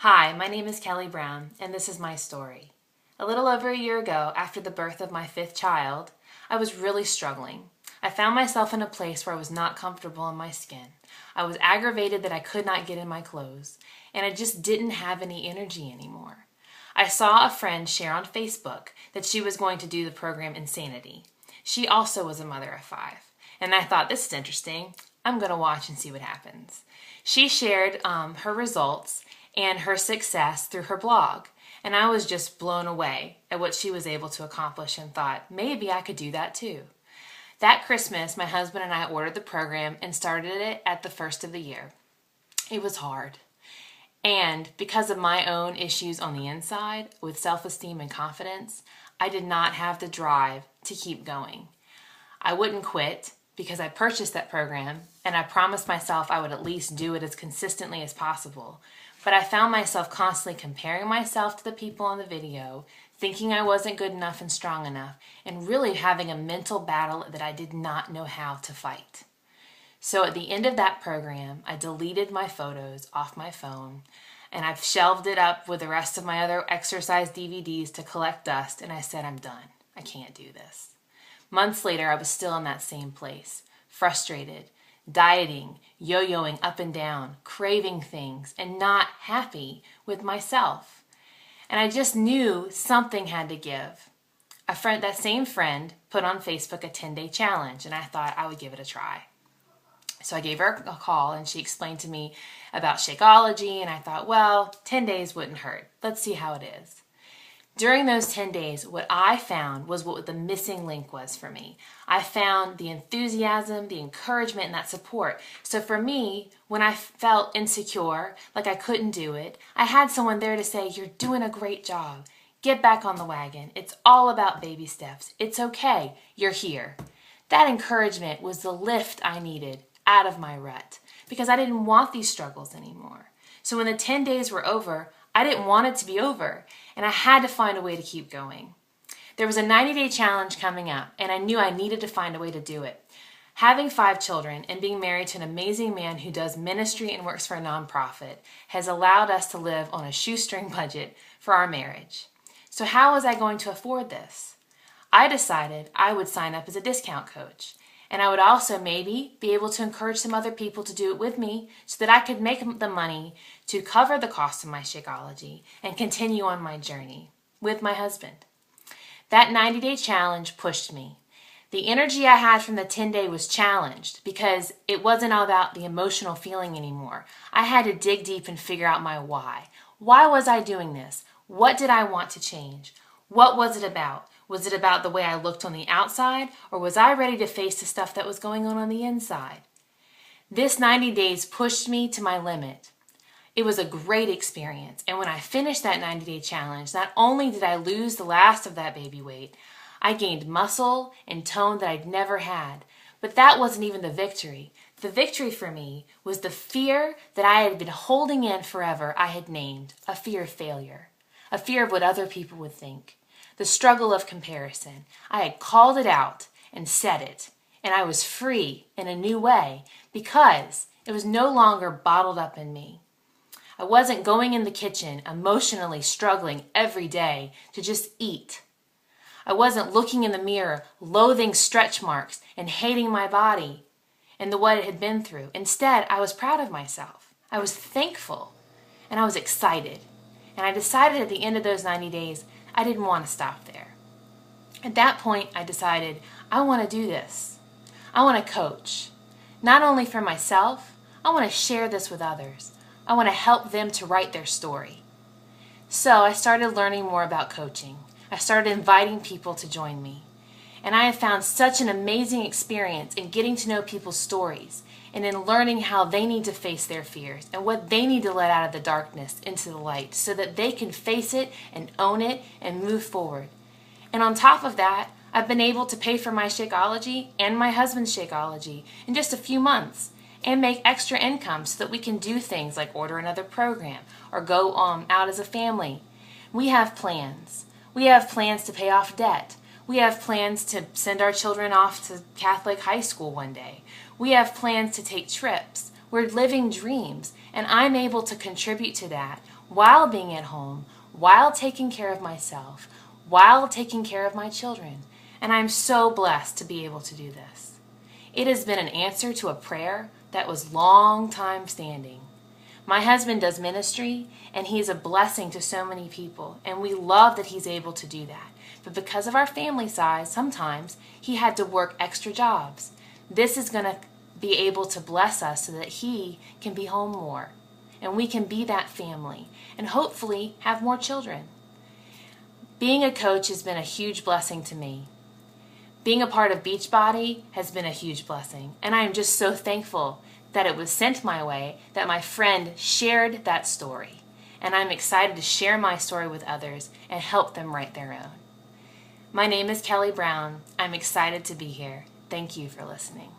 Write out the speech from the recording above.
Hi, my name is Kelly Brown, and this is my story. A little over a year ago, after the birth of my fifth child, I was really struggling. I found myself in a place where I was not comfortable in my skin. I was aggravated that I could not get in my clothes, and I just didn't have any energy anymore. I saw a friend share on Facebook that she was going to do the program Insanity. She also was a mother of five, and I thought, this is interesting. I'm going to watch and see what happens. She shared her results and her success through her blog, and I was just blown away at what she was able to accomplish and thought, maybe I could do that too. That Christmas, my husband and I ordered the program and started it at the first of the year. It was hard. And because of my own issues on the inside with self-esteem and confidence, I did not have the drive to keep going. I wouldn't quit because I purchased that program and I promised myself I would at least do it as consistently as possible. But I found myself constantly comparing myself to the people on the video, thinking I wasn't good enough and strong enough, and really having a mental battle that I did not know how to fight. So at the end of that program, I deleted my photos off my phone, and I've shelved it up with the rest of my other exercise DVDs to collect dust, and I said, I'm done. I can't do this. Months later, I was still in that same place, frustrated, dieting, yo-yoing up and down, craving things, and not happy with myself. And I just knew something had to give. That same friend put on Facebook a 10-day challenge, and I thought I would give it a try. So I gave her a call, and she explained to me about Shakeology, and I thought, well, 10 days wouldn't hurt. Let's see how it is. During those 10 days, what I found was what the missing link was for me. I found the enthusiasm, the encouragement, and that support. So for me, when I felt insecure, like I couldn't do it, I had someone there to say, you're doing a great job. Get back on the wagon. It's all about baby steps. It's okay. You're here. That encouragement was the lift I needed out of my rut because I didn't want these struggles anymore. So when the 10 days were over, I didn't want it to be over, and I had to find a way to keep going. There was a 90-day challenge coming up, and I knew I needed to find a way to do it. Having 5 children and being married to an amazing man who does ministry and works for a nonprofit has allowed us to live on a shoestring budget for our marriage. So how was I going to afford this? I decided I would sign up as a discount coach. And I would also maybe be able to encourage some other people to do it with me so that I could make the money to cover the cost of my Shakeology and continue on my journey with my husband. That 90-day challenge pushed me. The energy I had from the 10-day was challenged because it wasn't all about the emotional feeling anymore. I had to dig deep and figure out my why. Why was I doing this? What did I want to change? What was it about? Was it about the way I looked on the outside, or was I ready to face the stuff that was going on the inside? This 90 days pushed me to my limit. It was a great experience, and when I finished that 90-day challenge, not only did I lose the last of that baby weight, I gained muscle and tone that I'd never had. But that wasn't even the victory. The victory for me was the fear that I had been holding in forever I had named a fear of failure, a fear of what other people would think. The struggle of comparison. I had called it out and said it, and I was free in a new way because it was no longer bottled up in me. I wasn't going in the kitchen emotionally struggling every day to just eat. I wasn't looking in the mirror loathing stretch marks and hating my body and what it had been through. Instead, I was proud of myself. I was thankful, and I was excited. And I decided at the end of those 90 days, I didn't want to stop there. At that point, I decided I want to do this. I want to coach. Not only for myself, I want to share this with others. I want to help them to write their story. So I started learning more about coaching. I started inviting people to join me. And I have found such an amazing experience in getting to know people's stories and in learning how they need to face their fears and what they need to let out of the darkness into the light so that they can face it and own it and move forward. And on top of that, I've been able to pay for my Shakeology and my husband's Shakeology in just a few months and make extra income so that we can do things like order another program or go out as a family. We have plans. We have plans to pay off debt. We have plans to send our children off to Catholic high school one day. We have plans to take trips. We're living dreams, And I'm able to contribute to that while being at home, while taking care of myself, while taking care of my children. And I'm so blessed to be able to do this. It has been an answer to a prayer that was long time standing. My husband does ministry, and he's a blessing to so many people, and we love that he's able to do that. But because of our family size, sometimes he had to work extra jobs. This is going to be able to bless us so that he can be home more, and we can be that family, and hopefully have more children. Being a coach has been a huge blessing to me. Being a part of Beachbody has been a huge blessing, and I am just so thankful that it was sent my way, that my friend shared that story. And I'm excited to share my story with others and help them write their own. My name is Kelly Brown. I'm excited to be here. Thank you for listening.